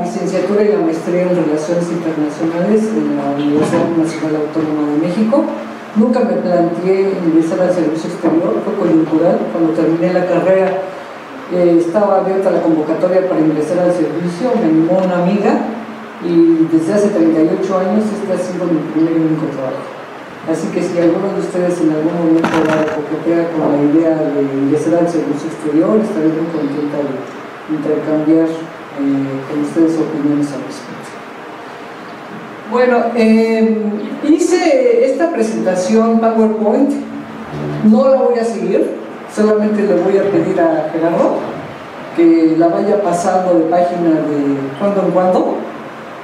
licenciatura y la maestría en Relaciones Internacionales en la Universidad Nacional Autónoma de México. Nunca me planteé ingresar al servicio exterior, fue coyuntural. Cuando terminé la carrera estaba abierta la convocatoria para ingresar al servicio, me animó una amiga y desde hace 38 años este ha sido mi primer y único trabajo. Así que si alguno de ustedes en algún momento coquetea con la idea de ingresar al servicio exterior, estaré muy contenta de intercambiar con ustedes opiniones al respecto. Bueno, hice esta presentación PowerPoint, no la voy a seguir, solamente le voy a pedir a Gerardo que la vaya pasando de página de cuando en cuando.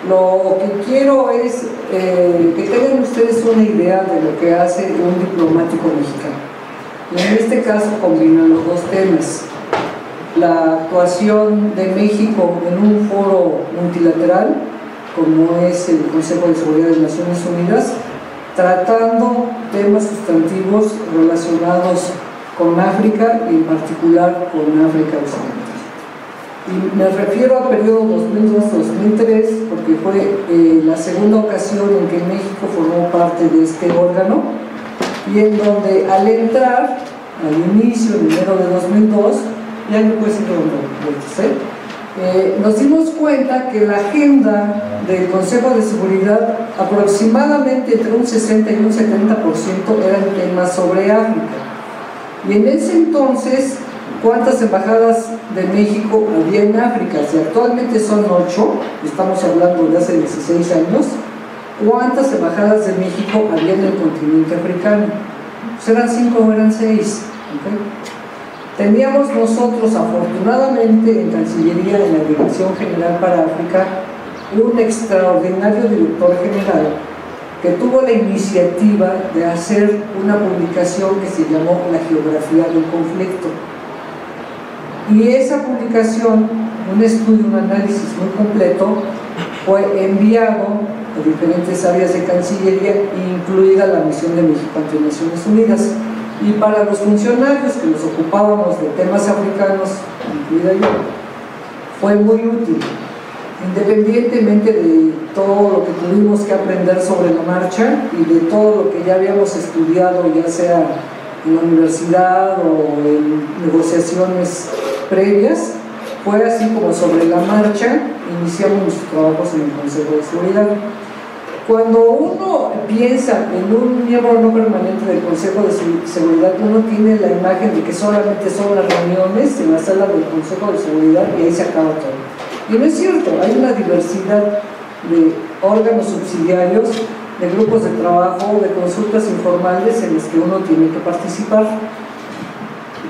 Lo que quiero es que tengan ustedes una idea de lo que hace un diplomático mexicano. Y en este caso combinan los dos temas: la actuación de México en un foro multilateral, como es el Consejo de Seguridad de Naciones Unidas, tratando temas sustantivos relacionados con África y en particular con África Occidental. Y me refiero al periodo 2002-2003 porque fue la segunda ocasión en que México formó parte de este órgano, y en donde al entrar, al inicio, en enero de 2002, ya no puede ser nos dimos cuenta que la agenda del Consejo de Seguridad aproximadamente entre un 60 y un 70% eran temas sobre África. Y en ese entonces, ¿cuántas embajadas de México había en África? Si actualmente son 8, estamos hablando de hace 16 años, ¿cuántas embajadas de México había en el continente africano? Pues eran 5 o eran 6. ¿Okay? Teníamos nosotros, afortunadamente, en Cancillería, en la Dirección General para África, un extraordinario director general que tuvo la iniciativa de hacer una publicación que se llamó La Geografía del Conflicto. Y esa publicación, un estudio, un análisis muy completo, fue enviado a diferentes áreas de Cancillería, incluida la misión de México ante Naciones Unidas. Y para los funcionarios que nos ocupábamos de temas africanos, incluida yo, fue muy útil, independientemente de todo lo que tuvimos que aprender sobre la marcha y de todo lo que ya habíamos estudiado, ya sea en la universidad o en negociaciones previas. Fue así como sobre la marcha iniciamos nuestros trabajos en el Consejo de Seguridad. Cuando uno piensa en un miembro no permanente del Consejo de Seguridad, uno tiene la imagen de que solamente son las reuniones en la sala del Consejo de Seguridad y ahí se acaba todo. Y no es cierto, hay una diversidad de órganos subsidiarios, de grupos de trabajo, de consultas informales en las que uno tiene que participar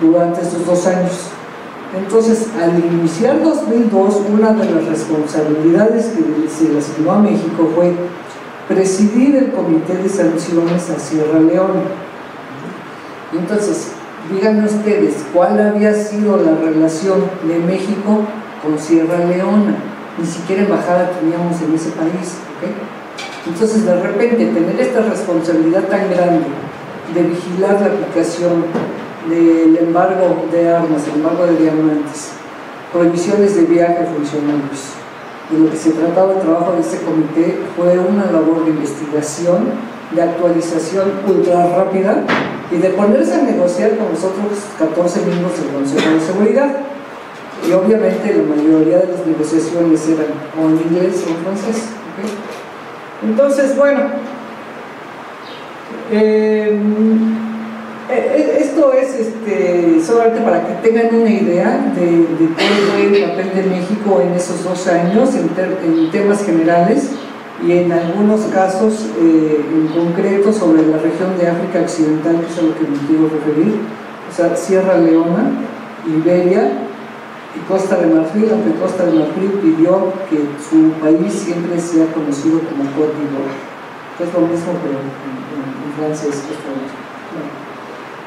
durante estos 2 años. Entonces, al iniciar 2002, una de las responsabilidades que se le asignó a México fue presidir el Comité de Sanciones a Sierra Leona. Entonces, díganme ustedes, ¿cuál había sido la relación de México con Sierra Leona? Ni siquiera embajada teníamos en ese país, ¿okay? Entonces, de repente, tener esta responsabilidad tan grande de vigilar la aplicación del embargo de armas, el embargo de diamantes, prohibiciones de viaje a funcionarios, de lo que se trataba el trabajo de este comité fue una labor de investigación, de actualización ultra rápida y de ponerse a negociar con los otros 14 miembros del Consejo de Seguridad. Y obviamente la mayoría de las negociaciones eran o en inglés o en francés. ¿Okay? Entonces, bueno, esto es solamente para que tengan una idea de cuál fue el papel de México en esos 2 años en temas generales y en algunos casos en concreto sobre la región de África Occidental, que es a lo que me quiero referir, o sea, Sierra Leona, Liberia y Costa de Marfil, aunque Costa de Marfil pidió que su país siempre sea conocido como Côte d'Ivoire, que es lo mismo pero en francés.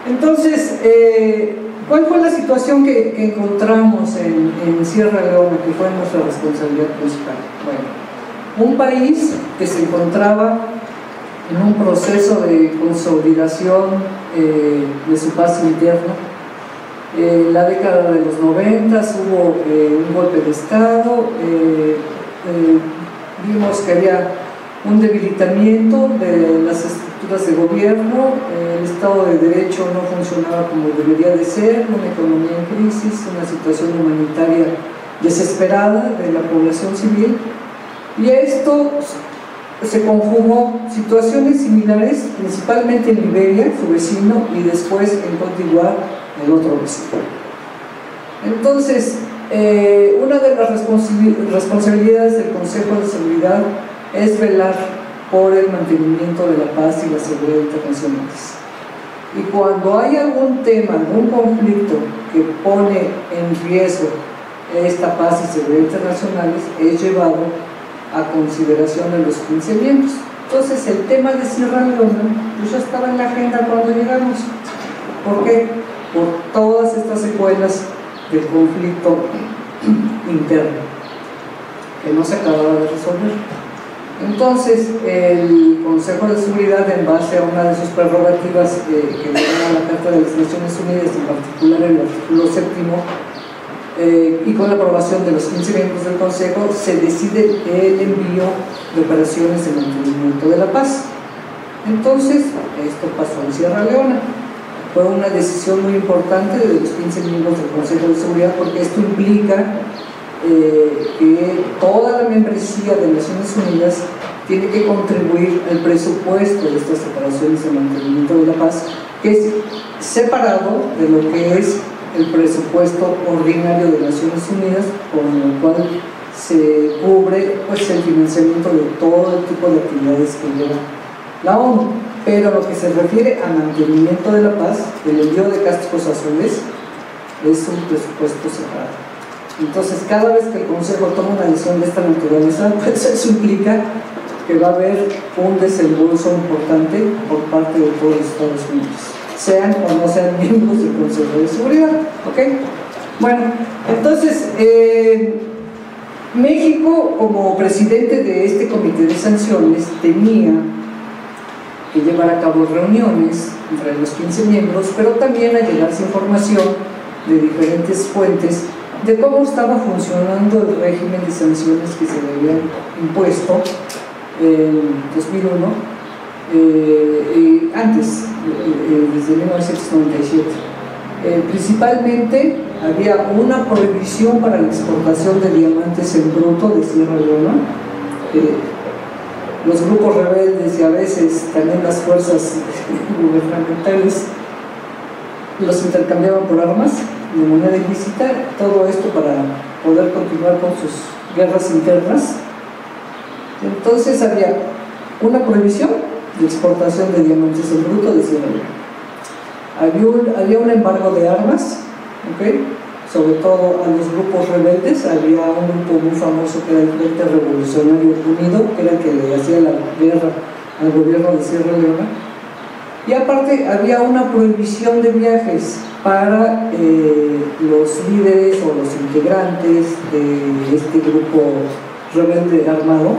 Entonces, ¿cuál fue la situación que encontramos en Sierra Leona, que fue nuestra responsabilidad principal? Bueno, un país que se encontraba en un proceso de consolidación de su paz interna. En la década de los 90 hubo un golpe de Estado, vimos que había un debilitamiento de las estructuras de gobierno, el Estado de Derecho no funcionaba como debería de ser, una economía en crisis, una situación humanitaria desesperada de la población civil, y a esto se conjugó situaciones similares, principalmente en Liberia, su vecino, y después en Côte d'Ivoire, el otro vecino. Entonces, una de las responsabilidades del Consejo de Seguridad es velar por el mantenimiento de la paz y la seguridad internacionales. Y cuando hay algún tema, algún conflicto que pone en riesgo esta paz y seguridad internacionales, es llevado a consideración de los 15 miembros. Entonces, el tema de Sierra Leona pues ya estaba en la agenda cuando llegamos. ¿Por qué? Por todas estas secuelas del conflicto interno que no se acababa de resolver. Entonces, el Consejo de Seguridad, en base a una de sus prerrogativas que le da la Carta de las Naciones Unidas, en particular el artículo 7, y con la aprobación de los 15 miembros del Consejo, se decide el envío de operaciones de mantenimiento de la paz. Entonces, esto pasó en Sierra Leona. Fue una decisión muy importante de los 15 miembros del Consejo de Seguridad, porque esto implica que toda la membresía de Naciones Unidas tiene que contribuir al presupuesto de estas operaciones de mantenimiento de la paz, que es separado de lo que es el presupuesto ordinario de Naciones Unidas, con el cual se cubre pues, el financiamiento de todo el tipo de actividades que lleva la ONU. Pero lo que se refiere a mantenimiento de la paz, el envío de cascos azules, es un presupuesto separado. Entonces, cada vez que el Consejo toma una decisión de esta naturaleza, pues eso implica que va a haber un desembolso importante por parte de todos los Estados Unidos, sean o no sean miembros del Consejo de Seguridad. ¿Ok? Bueno, entonces, México, como presidente de este comité de sanciones, tenía que llevar a cabo reuniones entre los 15 miembros, pero también allegarse información de diferentes fuentes de cómo estaba funcionando el régimen de sanciones que se le había impuesto en 2001, antes, desde 1997. Principalmente había una prohibición para la exportación de diamantes en bruto de Sierra Leona. Los grupos rebeldes y a veces también las fuerzas gubernamentales los intercambiaban por armas de manera ilícita, todo esto para poder continuar con sus guerras internas. Entonces había una prohibición de exportación de diamantes en bruto de Sierra Leona. Había un embargo de armas, ¿okay? Sobre todo a los grupos rebeldes. Había un grupo muy famoso que era el Frente Revolucionario Unido, que era el que le hacía la guerra al gobierno de Sierra Leona. Y aparte había una prohibición de viajes para los líderes o los integrantes de este grupo rebelde armado,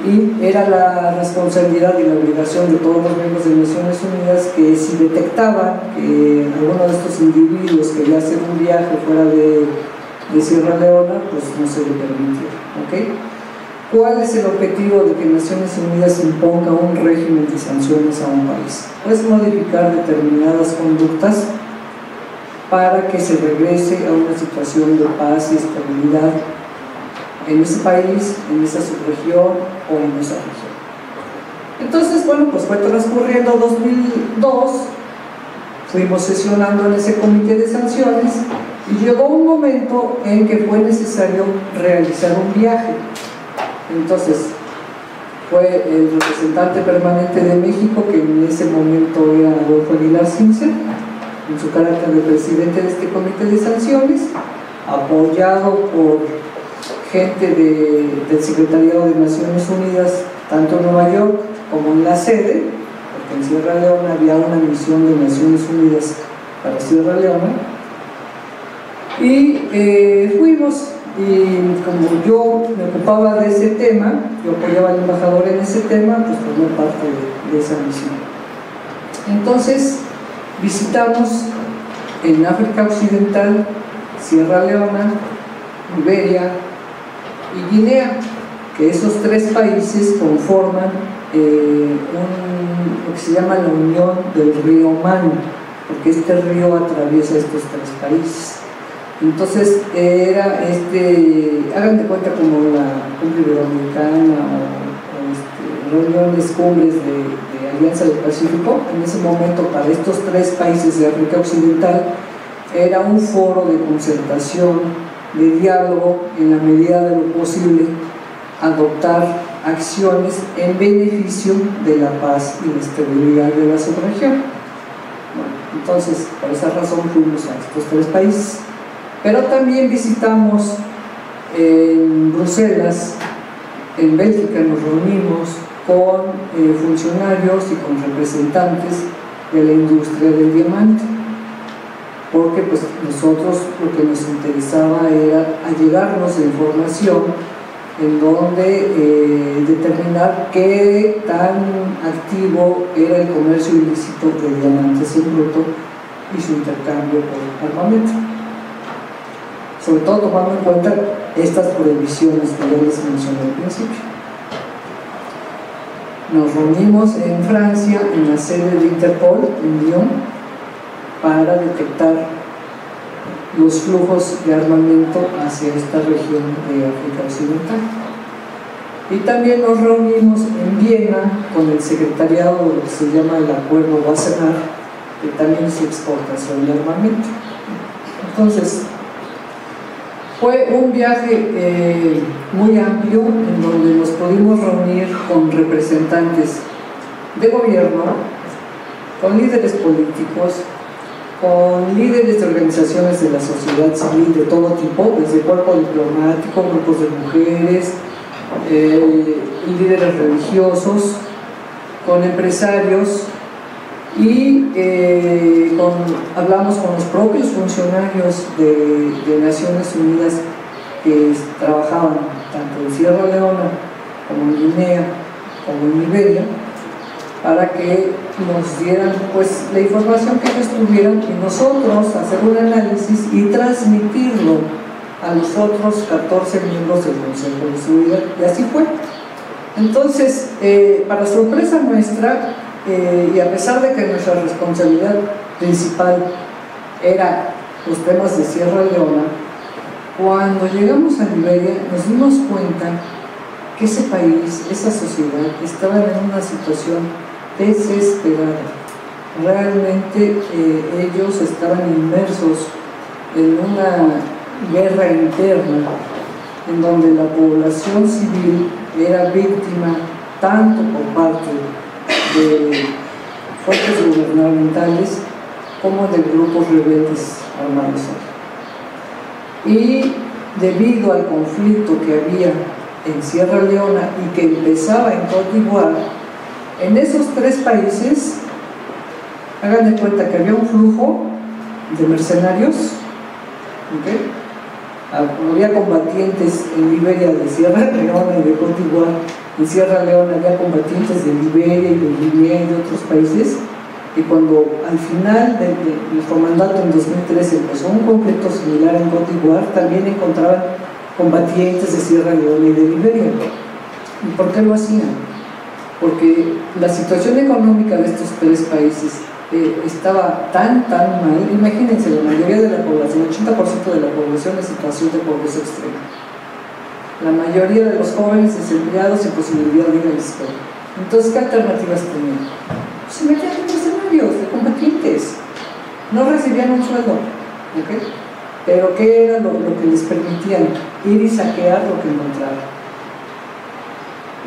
y era la responsabilidad y la obligación de todos los miembros de Naciones Unidas que si detectaban que alguno de estos individuos quería hacer un viaje fuera de Sierra Leona, pues no se le permitía. ¿Okay? ¿Cuál es el objetivo de que Naciones Unidas imponga un régimen de sanciones a un país? Pues modificar determinadas conductas para que se regrese a una situación de paz y estabilidad en ese país, en esa subregión o en esa región. Entonces, bueno, pues fue transcurriendo 2002, fuimos sesionando en ese comité de sanciones y llegó un momento en que fue necesario realizar un viaje. Entonces, fue el representante permanente de México, que en ese momento era Adolfo Aguilar Sincer, en su carácter de presidente de este comité de sanciones, apoyado por gente del Secretariado de Naciones Unidas, tanto en Nueva York como en la sede, porque en Sierra Leona había una misión de Naciones Unidas para Sierra Leona, y fuimos. Y como yo me ocupaba de ese tema, yo apoyaba al embajador en ese tema, pues formé parte de esa misión. Entonces visitamos en África Occidental, Sierra Leona, Liberia, y Guinea, que esos tres países conforman lo que se llama la unión del río Manu, porque este río atraviesa estos tres países. Entonces era hagan de cuenta como la cumbre iberoamericana o reuniones, cumbres de Alianza del Pacífico. En ese momento, para estos tres países de África Occidental, era un foro de concertación, de diálogo, en la medida de lo posible, adoptar acciones en beneficio de la paz y la estabilidad de la subregión. Bueno, entonces, por esa razón fuimos a estos tres países. Pero también visitamos en Bruselas, en Bélgica, nos reunimos con funcionarios y con representantes de la industria del diamante, porque pues nosotros lo que nos interesaba era allegarnos de información en donde determinar qué tan activo era el comercio ilícito de diamantes en bruto y su intercambio por armamento, sobre todo tomando en cuenta estas prohibiciones que ya les mencioné al principio. Nos reunimos en Francia, en la sede de Interpol, en Lyon, para detectar los flujos de armamento hacia esta región de África Occidental. Y también nos reunimos en Viena con el secretariado de lo que se llama el Acuerdo Wassenaar, que también es exportación de armamento. Entonces, fue un viaje muy amplio en donde nos pudimos reunir con representantes de gobierno, con líderes políticos, con líderes de organizaciones de la sociedad civil de todo tipo, desde cuerpo diplomático, grupos de mujeres, líderes religiosos, con empresarios y hablamos con los propios funcionarios de Naciones Unidas que trabajaban tanto en Sierra Leona como en Guinea como en Liberia, para que nos dieran pues la información que ellos tuvieran y nosotros hacer un análisis y transmitirlo a los otros 14 miembros del Consejo de Seguridad, y así fue. Entonces, para sorpresa nuestra, y a pesar de que nuestra responsabilidad principal era los temas de Sierra Leona, cuando llegamos a Liberia nos dimos cuenta que ese país, esa sociedad, estaban en una situación desesperada. Realmente ellos estaban inmersos en una guerra interna en donde la población civil era víctima tanto por parte de fuerzas gubernamentales como de grupos rebeldes armados. Y debido al conflicto que había en Sierra Leona y que empezaba en Côte d'Ivoire, en esos tres países, hagan de cuenta que había un flujo de mercenarios, ¿okay? Había combatientes en Liberia de Sierra Leona y de Côte d'Ivoire. En Sierra Leona había combatientes de Liberia y de Guinea y de otros países, y cuando al final de nuestro mandato en 2013 empezó un conflicto similar en Côte d'Ivoire, también encontraban combatientes de Sierra Leona y de Liberia. ¿Y por qué lo hacían? Porque la situación económica de estos tres países estaba tan mal. Imagínense, la mayoría de la población, 80% de la población en situación de pobreza extrema, la mayoría de los jóvenes desempleados sin posibilidad de ir a la escuela. Entonces, ¿qué alternativas tenían? Pues se metían en mercenarios, de combatientes, no recibían un sueldo, ¿okay? Pero ¿qué era lo que les permitían? Ir y saquear lo que encontraran.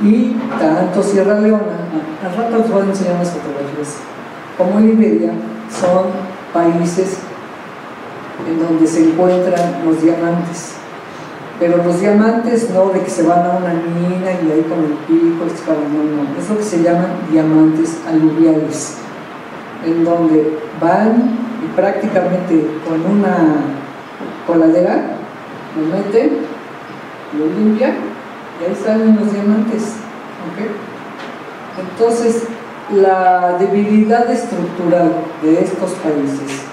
Y tanto Sierra Leona, al rato les voy a enseñar unas fotografías, como Liberia, son países en donde se encuentran los diamantes. Pero los diamantes no de que se van a una mina y ahí con el pico excavan, no, es lo que se llaman diamantes aluviales, en donde van y prácticamente con una coladera lo meten, lo limpian y ahí salen los diamantes, ¿okay? Entonces, la debilidad estructural de estos países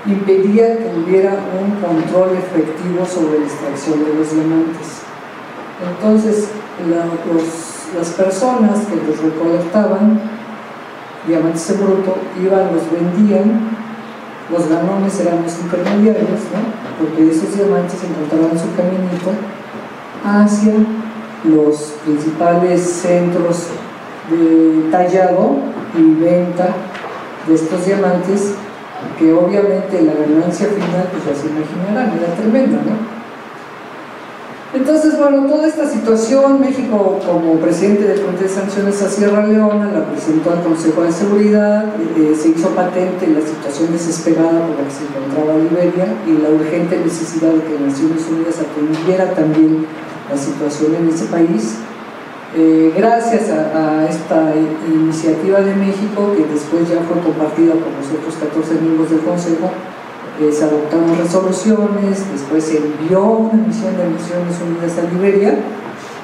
impedía que hubiera un control efectivo sobre la extracción de los diamantes. Entonces las personas que los recolectaban diamantes en bruto iban, los vendían, los ganones eran los intermediarios, ¿no? Porque esos diamantes encontraban su caminito hacia los principales centros de tallado y venta de estos diamantes, que obviamente la ganancia final, pues ya se imaginarán, era tremenda, ¿no? Entonces, bueno, toda esta situación, México como presidente del Comité de Sanciones a Sierra Leona la presentó al Consejo de Seguridad, se hizo patente la situación desesperada por la que se encontraba Liberia y la urgente necesidad de que Naciones Unidas atendiera también la situación en ese país. Gracias a esta iniciativa de México, que después ya fue compartida por los otros 14 miembros del Consejo, se adoptaron resoluciones, después se envió una misión de Naciones Unidas a Liberia,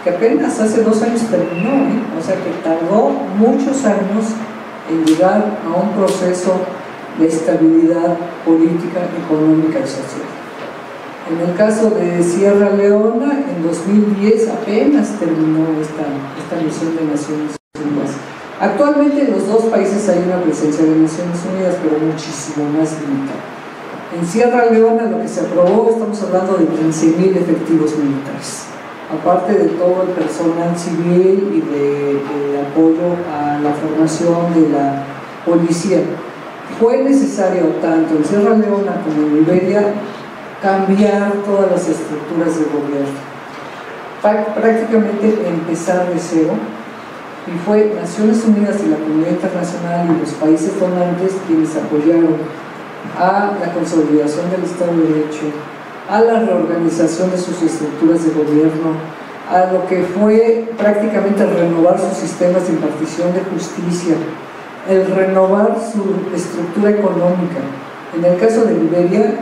que apenas hace 2 años terminó, o sea que tardó muchos años en llegar a un proceso de estabilidad política, económica y social. En el caso de Sierra Leona, en 2010 apenas terminó esta misión de Naciones Unidas. Actualmente en los dos países hay una presencia de Naciones Unidas, pero muchísimo más limitada. En Sierra Leona lo que se aprobó, estamos hablando de 15.000 efectivos militares, aparte de todo el personal civil y de apoyo a la formación de la policía. Fue necesario tanto en Sierra Leona como en Liberia cambiar todas las estructuras de gobierno, prácticamente empezar de cero, y fue Naciones Unidas y la comunidad internacional y los países donantes quienes apoyaron a la consolidación del Estado de Derecho, a la reorganización de sus estructuras de gobierno, a lo que fue prácticamente renovar sus sistemas de impartición de justicia, el renovar su estructura económica. En el caso de Liberia,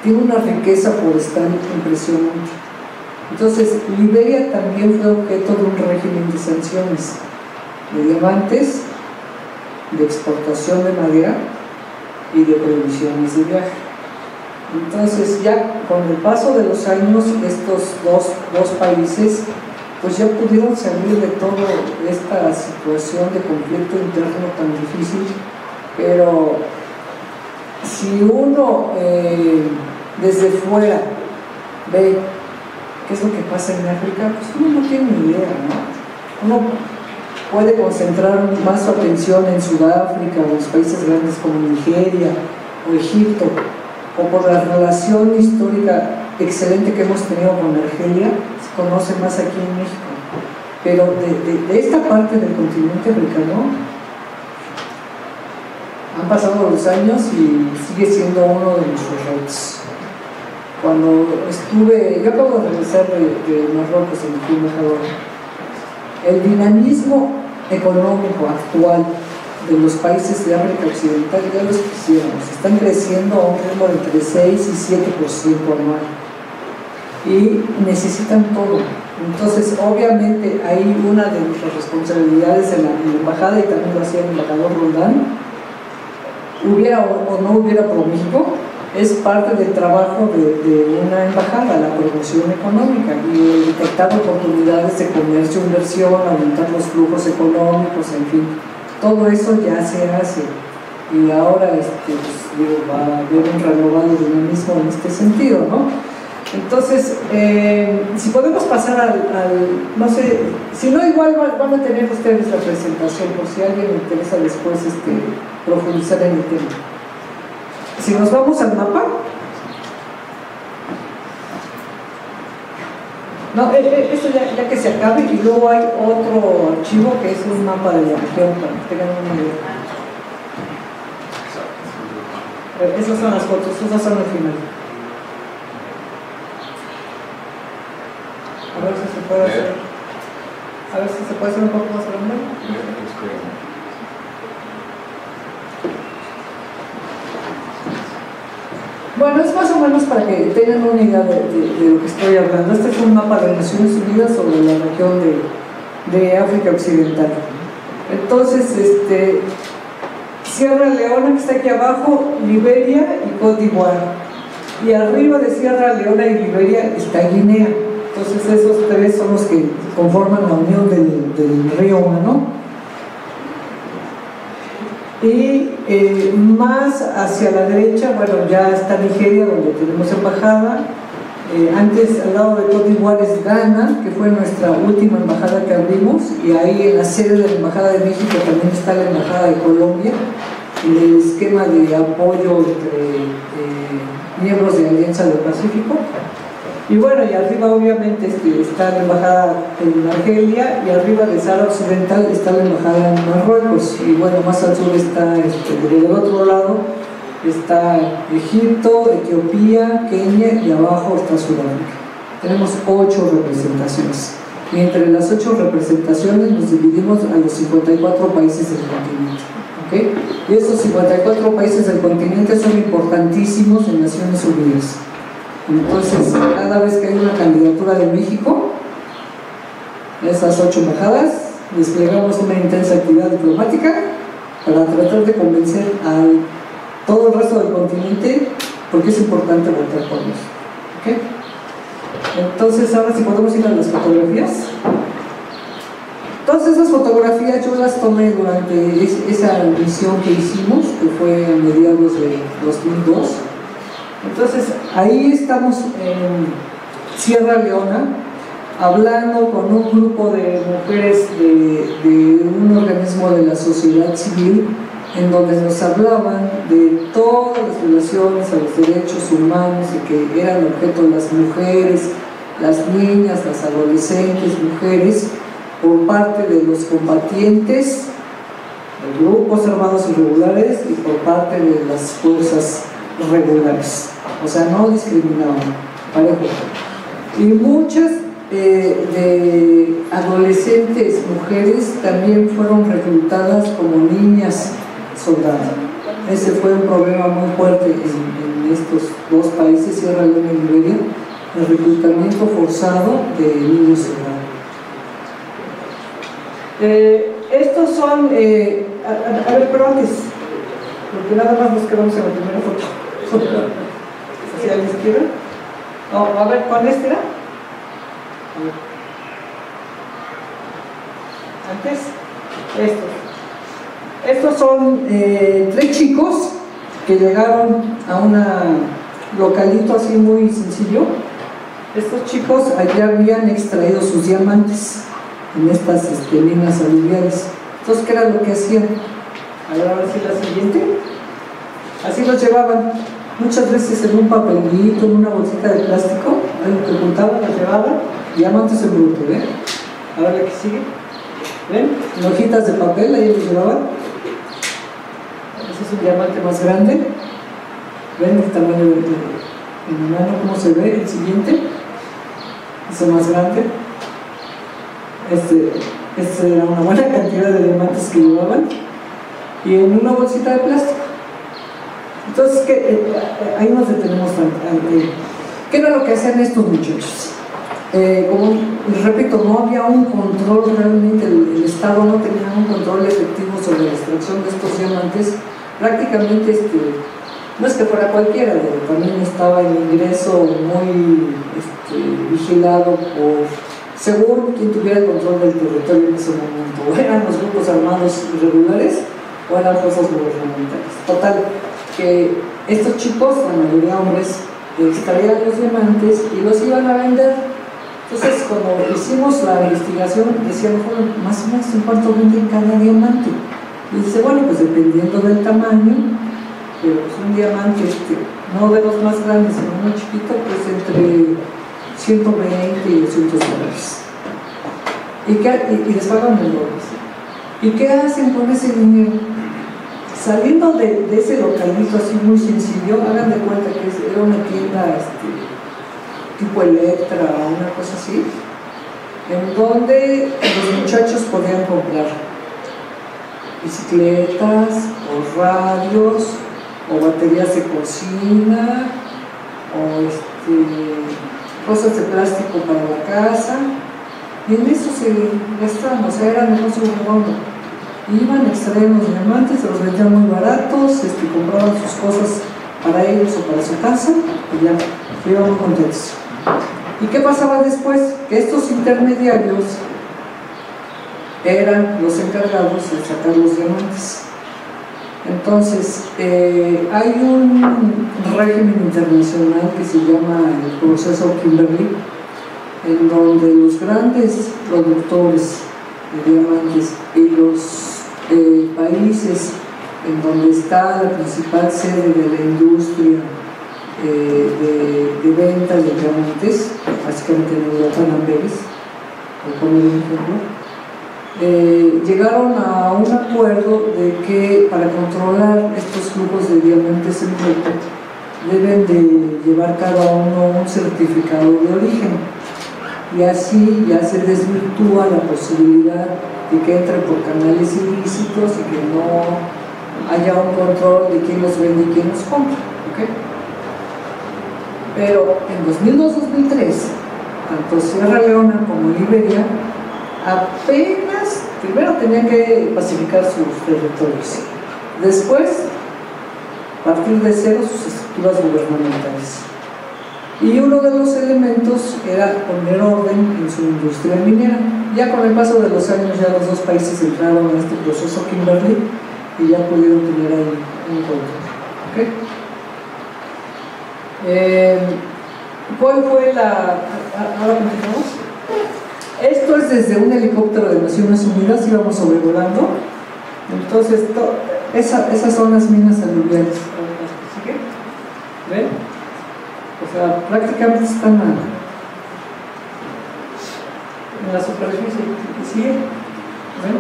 tiene una riqueza forestal impresionante. Entonces, Liberia también fue objeto de un régimen de sanciones, de diamantes, de exportación de madera y de prohibiciones de viaje. Entonces, ya con el paso de los años, estos dos países pues ya pudieron salir de toda esta situación de conflicto interno tan difícil, pero si uno desde fuera ve qué es lo que pasa en África, pues uno no tiene ni idea, ¿no? Uno puede concentrar más su atención en Sudáfrica o en los países grandes como Nigeria o Egipto, o por la relación histórica excelente que hemos tenido con Argelia, se conoce más aquí en México. Pero de esta parte del continente africano han pasado los años y sigue siendo uno de nuestros retos. Cuando yo acabo de regresar de Marruecos en el embajador, el dinamismo económico actual de los países de África Occidental ya los quisiéramos, están creciendo a un ritmo de entre 6 y 7% anual y necesitan todo. Entonces, obviamente, ahí una de nuestras responsabilidades en la embajada, y también lo hacía el embajador Roldán, hubiera o no hubiera Pro México, es parte del trabajo de una embajada, la promoción económica y detectar oportunidades de comercio, inversión, aumentar los flujos económicos, en fin, todo eso ya se hace. Y ahora va a haber un renovado dinamismo en este sentido, ¿no? Entonces, si podemos pasar al no sé, si no, igual van a tener ustedes la presentación por si a alguien le interesa después profundizar en el tema. Si nos vamos al mapa, no, esto ya que se acabe, y luego hay otro archivo que es un mapa de la región para que tengan una idea. Esas son las fotos, esas son al final. A ver si se puede hacer. A ver si se puede hacer un poco más grande. Bueno, es más o menos para que tengan una idea de lo que estoy hablando. Este es un mapa de Naciones Unidas sobre la región de África Occidental. Entonces, Sierra Leona, que está aquí abajo, Liberia y Côte d'Ivoire. Y arriba de Sierra Leona y Liberia está Guinea. Entonces esos tres son los que conforman la unión del río Mano. Y más hacia la derecha, bueno, ya está Nigeria, donde tenemos embajada. Antes, al lado de Côte d'Ivoire, es Ghana, que fue nuestra última embajada que abrimos, y ahí en la sede de la Embajada de México también está la Embajada de Colombia, en el esquema de apoyo entre miembros de Alianza del Pacífico. Y bueno, y arriba obviamente está la Embajada en Argelia, y arriba de Sahara Occidental está la Embajada en Marruecos, y bueno, más al sur está, del otro lado, está Egipto, Etiopía, Kenia, y abajo está Sudáfrica. Tenemos 8 representaciones. Y entre las 8 representaciones nos dividimos a los 54 países del continente. ¿Okay? Y esos 54 países del continente son importantísimos en Naciones Unidas. Entonces, cada vez que hay una candidatura de México, esas 8 embajadas, desplegamos una intensa actividad diplomática para tratar de convencer al todo el resto del continente, porque es importante votar por ellos. ¿Okay? Entonces, ahora sí podemos ir a las fotografías. Todas esas fotografías yo las tomé durante esa misión que hicimos, que fue a mediados de 2002. Entonces, ahí estamos en Sierra Leona, hablando con un grupo de mujeres de un organismo de la sociedad civil, en donde nos hablaban de todas las violaciones a los derechos humanos y que eran objeto las mujeres, las niñas, las adolescentes, mujeres, por parte de los combatientes, de grupos armados irregulares y por parte de las fuerzas regulares. O sea, no discriminaban, parejo. Y muchas de adolescentes mujeres también fueron reclutadas como niñas soldados. Ese fue un problema muy fuerte en estos dos países, Sierra Leona y Liberia, el reclutamiento forzado de niños soldados. Estos son, a ver, pero antes, porque nada más nos quedamos en la primera foto. ¿Hacia la izquierda? No, a ver, ¿cuál es? ¿Era? Antes, estos son 3 chicos que llegaron a un localito así muy sencillo. Estos chicos allá habían extraído sus diamantes en estas minas aluviales. Entonces, ¿qué era lo que hacían? A ver, ahora sí la siguiente. Así los llevaban, muchas veces en un papelito, en una bolsita de plástico, algo que ocultaban, los llevaban, diamantes en bruto, ¿ven? Ahora la que sigue, ¿ven? En hojitas de papel, ahí los llevaban. Ese es un diamante más grande. ¿Ven el tamaño en mi mano cómo se ve? El siguiente, ese más grande. Este era una buena cantidad de diamantes que llevaban, y en una bolsita de plástico. Entonces, ahí nos detenemos tanto. ¿Qué era lo que hacían estos muchachos? Como les repito, no había un control realmente, el Estado no tenía un control efectivo sobre la extracción de estos diamantes. Prácticamente, no es que fuera cualquiera, también estaba el ingreso muy vigilado según quien tuviera el control del territorio en ese momento. O eran los grupos armados irregulares o eran fuerzas gubernamentales. Total, que estos chicos, la mayoría hombres, extraían los diamantes y los iban a vender. Entonces, cuando hicimos la investigación, decíamos, bueno, más o menos en cuánto venden cada diamante. Y dice, bueno, pues dependiendo del tamaño, pero pues un diamante, no de los más grandes, sino uno chiquito, pues entre 120 y $200. Y les pagan en dólares. ¿Y qué hacen con ese dinero? Saliendo de ese localito así muy sencillo, hagan de cuenta que era una tienda tipo Electra o una cosa así, en donde los muchachos podían comprar bicicletas, o radios, o baterías de cocina, o cosas de plástico para la casa, y en eso se gastaban, o sea, era negocio redondo. Iban a extraer los diamantes, se los vendían muy baratos, compraban sus cosas para ellos o para su casa, y ya, iban muy contentos. ¿Y qué pasaba después? Que estos intermediarios eran los encargados de sacar los diamantes. Entonces, hay un régimen internacional que se llama el proceso Kimberley, en donde los grandes productores de diamantes y los países en donde está la principal sede de la industria de venta de diamantes, básicamente en Europa, en Amberes, por poner un ejemplo, llegaron a un acuerdo de que para controlar estos flujos de diamantes en bruto deben de llevar cada uno un certificado de origen, y así ya se desvirtúa la posibilidad de que entre por canales ilícitos y que no haya un control de quién los vende y quién los compra, ¿okay? Pero en 2002-2003, tanto Sierra Leona como Liberia apenas, primero tenían que pacificar sus territorios, después partir de cero sus estructuras gubernamentales, y uno de los elementos era poner orden en su industria minera. Ya con el paso de los años ya los dos países entraron en este proceso Kimberley y ya pudieron tener ahí un control, ¿okay? ¿Cuál fue la...? Ahora continuamos. Esto es desde un helicóptero de Naciones Unidas, íbamos sobrevolando. Entonces, esas son las minas aluviales. ¿Sí? ¿Ven? O sea, prácticamente están en la superficie. ¿Sí? ¿Ven?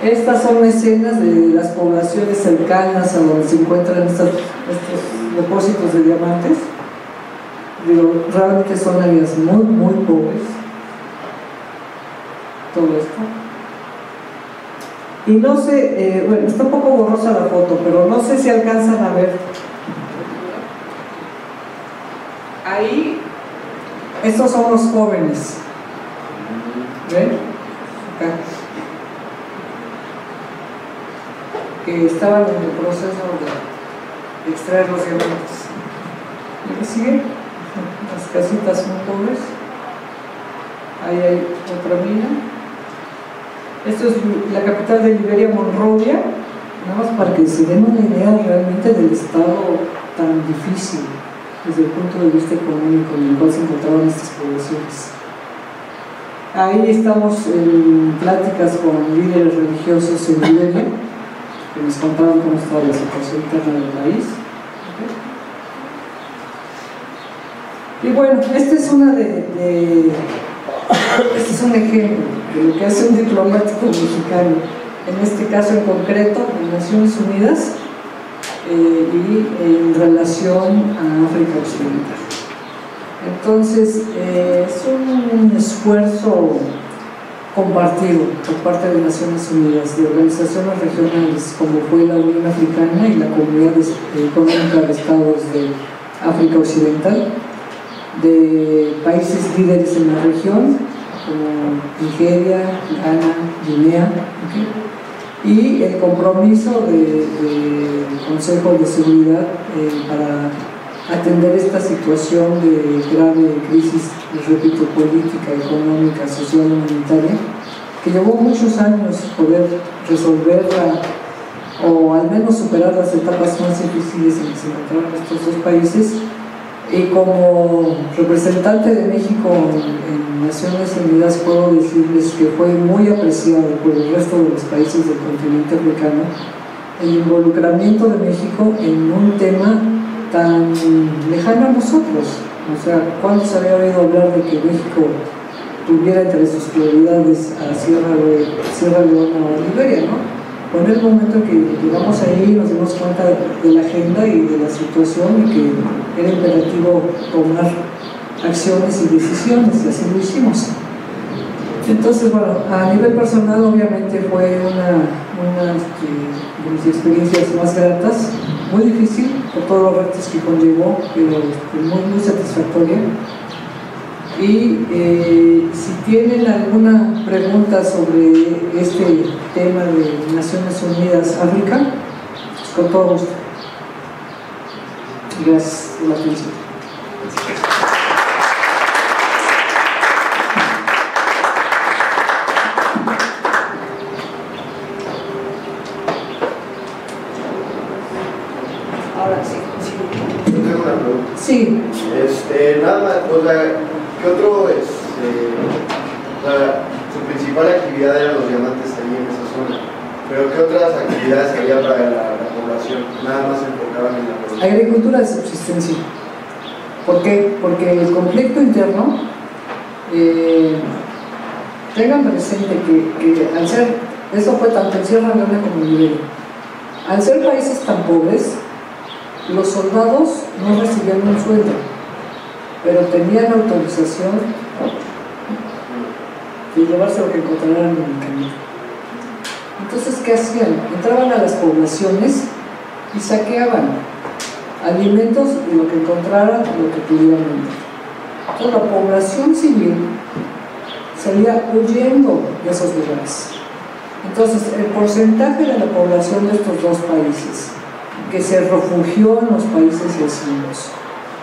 Estas son escenas de las poblaciones cercanas a donde se encuentran estos depósitos de diamantes. Digo, realmente son áreas muy, muy pobres. Todo esto. Y no sé, bueno, está un poco borrosa la foto, pero no sé si alcanzan a ver. Ahí, estos son los jóvenes. ¿Ven? Acá. Que estaban en el proceso de extraer los diamantes. ¿Y qué sigue? Las casitas muy pobres. Ahí hay otra mina. Esto es la capital de Liberia, Monrovia, nada más para que se den una idea realmente del estado tan difícil desde el punto de vista económico en el cual se encontraban estas poblaciones. Ahí estamos en pláticas con líderes religiosos en Liberia, que nos contaban cómo estaba la situación interna del país. Y bueno, este es un ejemplo de lo que hace un diplomático mexicano, en este caso en concreto en Naciones Unidas y en relación a África Occidental. Entonces, es un esfuerzo compartido por parte de Naciones Unidas, de organizaciones regionales como fue la Unión Africana y la Comunidad Económica de Estados de África Occidental, de países líderes en la región como Nigeria, Ghana, Guinea, ¿okay? Y el compromiso del Consejo de Seguridad para atender esta situación de grave crisis, les repito, política, económica, social, humanitaria, que llevó muchos años poder resolverla o al menos superar las etapas más difíciles en que se encontraron estos dos países. Y como representante de México en Naciones Unidas puedo decirles que fue muy apreciado por el resto de los países del continente africano el involucramiento de México en un tema tan lejano a nosotros. O sea, ¿cuándo se había oído hablar de que México tuviera entre sus prioridades a Sierra Leona o Liberia, ¿no? Fue en el momento que llegamos ahí nos dimos cuenta de la agenda y de la situación y que era imperativo tomar acciones y decisiones, y así lo hicimos. Entonces, bueno, a nivel personal obviamente fue una de mis experiencias más gratas, muy difícil por todos los retos que conllevó, pero muy satisfactoria. Y si tienen alguna pregunta sobre este tema de Naciones Unidas África, pues con todo gusto. Gracias por la atención. su principal actividad eran los diamantes ahí en esa zona. Pero ¿qué otras actividades había para la población? Nada más se enfocaban en la población. Agricultura de subsistencia. ¿Por qué? Porque el conflicto interno, tengan presente que al ser, esto fue tanto en Sierra Leona como en Liberia, al ser países tan pobres, los soldados no recibían un sueldo, pero tenían autorización de llevarse lo que encontraran en el camino. Entonces, ¿qué hacían? Entraban a las poblaciones y saqueaban alimentos y lo que encontraran y lo que pudieran vender. Entonces, la población civil salía huyendo de esos lugares. Entonces, el porcentaje de la población de estos dos países que se refugió en los países vecinos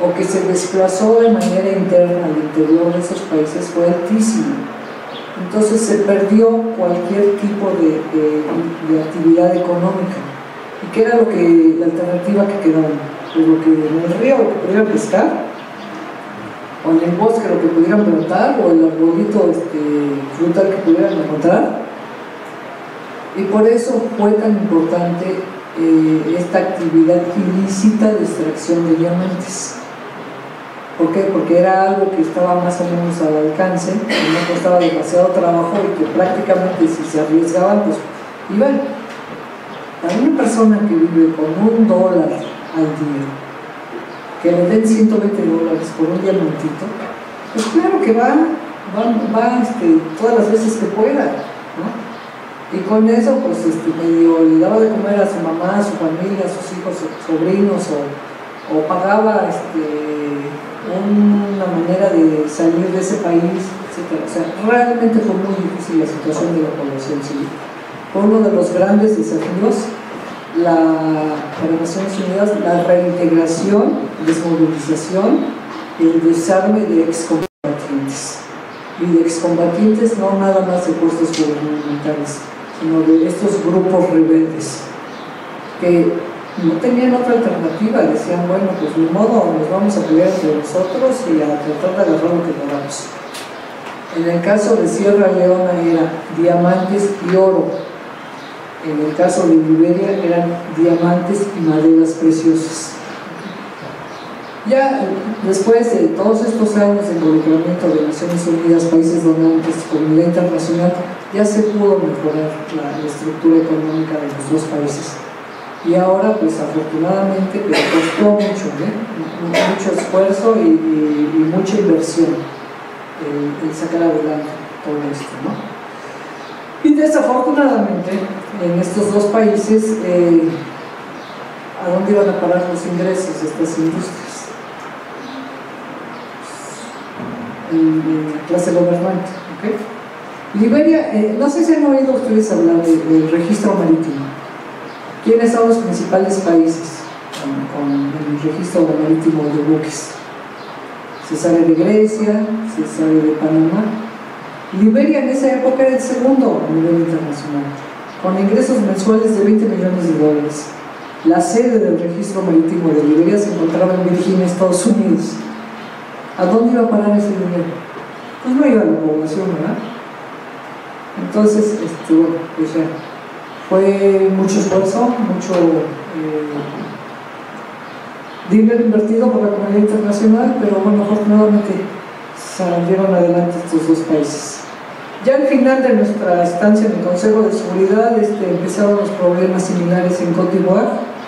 o que se desplazó de manera interna al interior de esos países fue altísimo. Entonces se perdió cualquier tipo de actividad económica. ¿Y qué era la alternativa que quedaba? Pues lo que en el río lo que pudieran pescar, o en el bosque lo que pudieran plantar, o el arbolito frutal que pudieran encontrar. Y por eso fue tan importante esta actividad ilícita de extracción de diamantes. ¿Por qué? Porque era algo que estaba más o menos al alcance, que no costaba demasiado trabajo y que prácticamente si se arriesgaban, pues iban. Para una persona que vive con $1 al día, que le den $120 por un diamantito, pues claro que va todas las veces que pueda, ¿no? Y con eso, pues medio le daba de comer a su mamá, a su familia, a sus hijos, sobrinos, o pagaba una manera de salir de ese país, etc. O sea, realmente fue muy difícil la situación de la población civil. Fue uno de los grandes desafíos para Naciones Unidas, la reintegración, desmovilización, el desarme de excombatientes. Y de excombatientes no nada más de puestos gubernamentales, sino de estos grupos rebeldes que no tenían otra alternativa, decían, bueno, pues ni modo, nos vamos a pelear entre nosotros y a tratar de agarrar lo que podamos. En el caso de Sierra Leona era diamantes y oro. En el caso de Liberia eran diamantes y maderas preciosas. Ya después de todos estos años de involucramiento de Naciones Unidas, países donantes, comunidad internacional, ya se pudo mejorar la estructura económica de los dos países. Y ahora, pues afortunadamente, pero costó mucho, mucho esfuerzo y mucha inversión el sacar adelante todo esto, ¿no? Y desafortunadamente, en estos dos países, ¿a dónde iban a parar los ingresos de estas industrias? En la clase gobernante, ¿ok? Liberia, no sé si han oído ustedes hablar del registro marítimo. ¿Quiénes son los principales países con el registro marítimo de buques? Se sabe de Grecia, se sabe de Panamá. Liberia en esa época era el segundo a nivel internacional, con ingresos mensuales de $20 millones. La sede del registro marítimo de Liberia se encontraba en Virginia, Estados Unidos. ¿A dónde iba a parar ese dinero? Pues no iba a la población, ¿verdad? Entonces, bueno, pues ya fue mucho esfuerzo, mucho dinero invertido por la comunidad internacional, pero bueno, afortunadamente salieron adelante estos dos países. Ya al final de nuestra estancia en el Consejo de Seguridad empezaron los problemas similares en Côte d'Ivoire,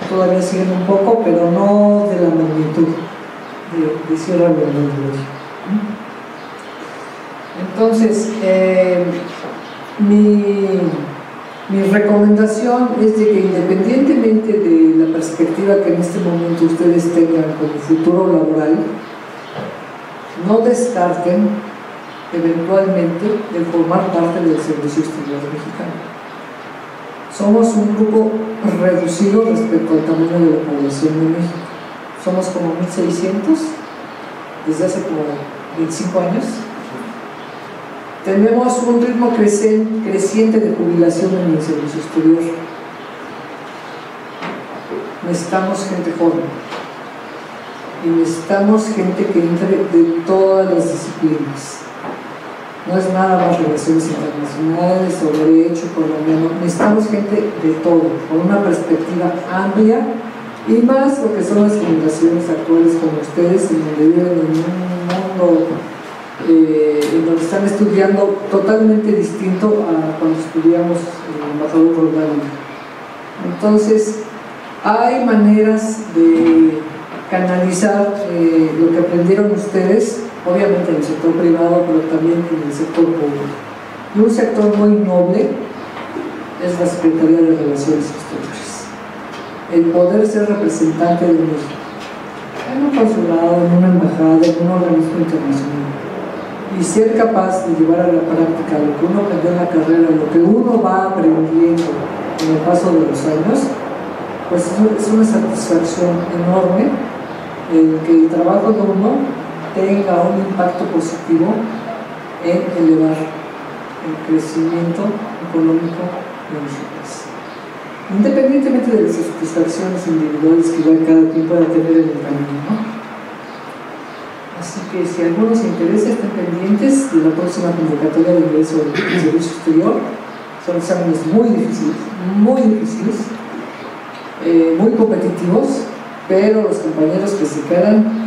todavía siguen un poco, pero no de la magnitud de Sierra Leona. Entonces, mi recomendación es de que independientemente de la perspectiva que en este momento ustedes tengan como futuro laboral, no descarten eventualmente el formar parte del Servicio Exterior Mexicano. Somos un grupo reducido respecto al tamaño de la población de México. Somos como 1,600 desde hace como 25 años. Tenemos un ritmo creciente de jubilación en el servicio exterior. Necesitamos gente joven y necesitamos gente que entre de todas las disciplinas. No es nada más relaciones internacionales o derecho colombiano. Necesitamos gente de todo, con una perspectiva amplia y más lo que son las generaciones actuales como ustedes, en donde viven en un mundo en donde están estudiando totalmente distinto a cuando estudiamos el embajador Roldán. Entonces, hay maneras de canalizar lo que aprendieron ustedes, obviamente en el sector privado, pero también en el sector público. Y un sector muy noble es la Secretaría de Relaciones Exteriores. El poder ser representante de México en un consulado, en una embajada, en un organismo internacional, y ser capaz de llevar a la práctica lo que uno aprendió en la carrera, lo que uno va aprendiendo en el paso de los años, pues es una satisfacción enorme el que el trabajo de uno tenga un impacto positivo en elevar el crecimiento económico de nuestro país, independientemente de las satisfacciones individuales que cada quien pueda tener en el camino, ¿no? Así que si a alguno se interesa, estén pendientes de la próxima convocatoria de ingreso del servicio exterior. Son exámenes muy difíciles, muy competitivos, pero los compañeros que se quedan,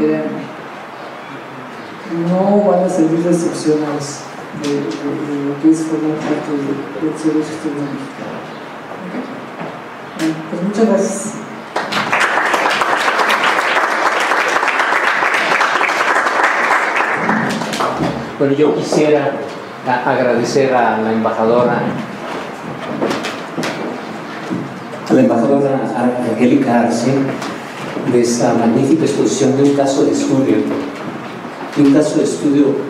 no van a salir decepcionados de lo que es formar parte del servicio exterior mexicano. ¿Okay? Pues muchas gracias. Bueno, yo quisiera agradecer a la embajadora Angélica Arce de esta magnífica exposición de un caso de estudio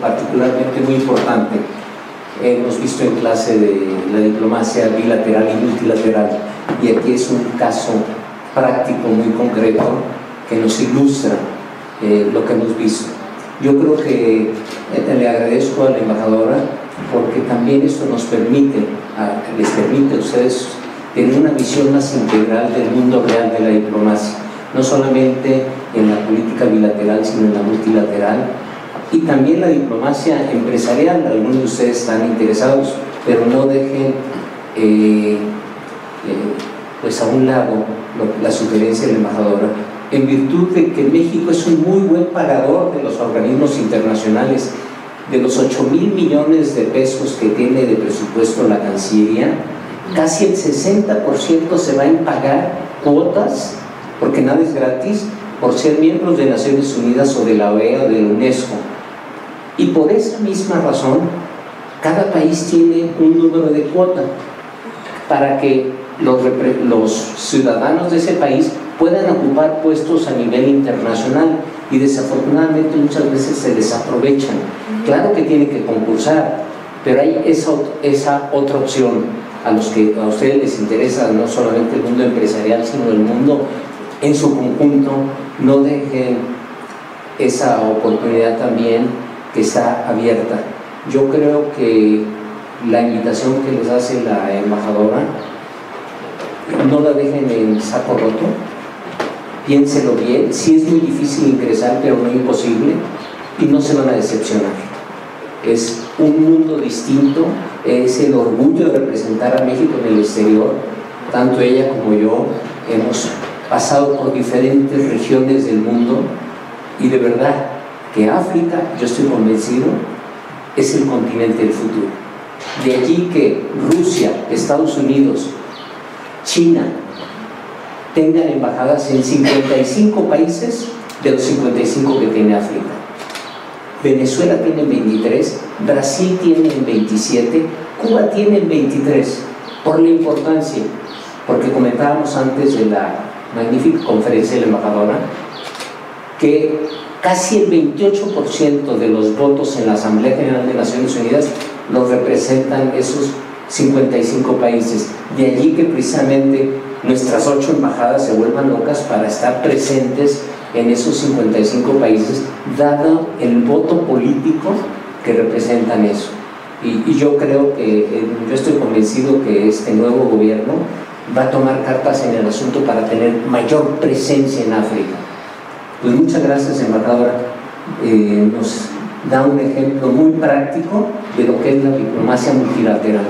particularmente muy importante. Hemos visto en clase de la diplomacia bilateral y multilateral, y aquí es un caso práctico muy concreto que nos ilustra lo que hemos visto. Yo creo que le agradezco a la embajadora porque también esto les permite a ustedes tener una visión más integral del mundo real de la diplomacia, no solamente en la política bilateral, sino en la multilateral, y también la diplomacia empresarial. Algunos de ustedes están interesados, pero no dejen pues a un lado la sugerencia de la embajadora, en virtud de que México es un muy buen pagador de los organismos internacionales. De los 8,000 millones de pesos que tiene de presupuesto la Cancillería, casi el 60% se va en pagar cuotas, porque nada es gratis, por ser miembros de Naciones Unidas o de la OEA o de la UNESCO. Y por esa misma razón, cada país tiene un número de cuota para que los ciudadanos de ese país puedan ocupar puestos a nivel internacional, y desafortunadamente muchas veces se desaprovechan. Claro que tienen que concursar, pero hay esa otra opción a ustedes les interesa, no solamente el mundo empresarial, sino el mundo en su conjunto. No dejen esa oportunidad también, que está abierta. Yo creo que la invitación que les hace la embajadora, no la dejen en saco roto, piénselo bien. Sí es muy difícil ingresar, pero no imposible, y no se van a decepcionar. Es un mundo distinto, es el orgullo de representar a México en el exterior. Tanto ella como yo hemos pasado por diferentes regiones del mundo, y de verdad que África, yo estoy convencido, es el continente del futuro. De allí que Rusia, Estados Unidos, China tengan embajadas en 55 países de los 55 que tiene África. Venezuela tiene 23, Brasil tiene 27, Cuba tiene 23, por la importancia, porque comentábamos antes de la magnífica conferencia de la embajadora que casi el 28% de los votos en la Asamblea General de Naciones Unidas los representan esos 55 países. De allí que precisamente nuestras 8 embajadas se vuelvan locas para estar presentes en esos 55 países, dado el voto político que representan eso. Y yo creo que, yo estoy convencido que este nuevo gobierno va a tomar cartas en el asunto para tener mayor presencia en África. Pues muchas gracias, embajadora. da un ejemplo muy práctico de lo que es la diplomacia multilateral.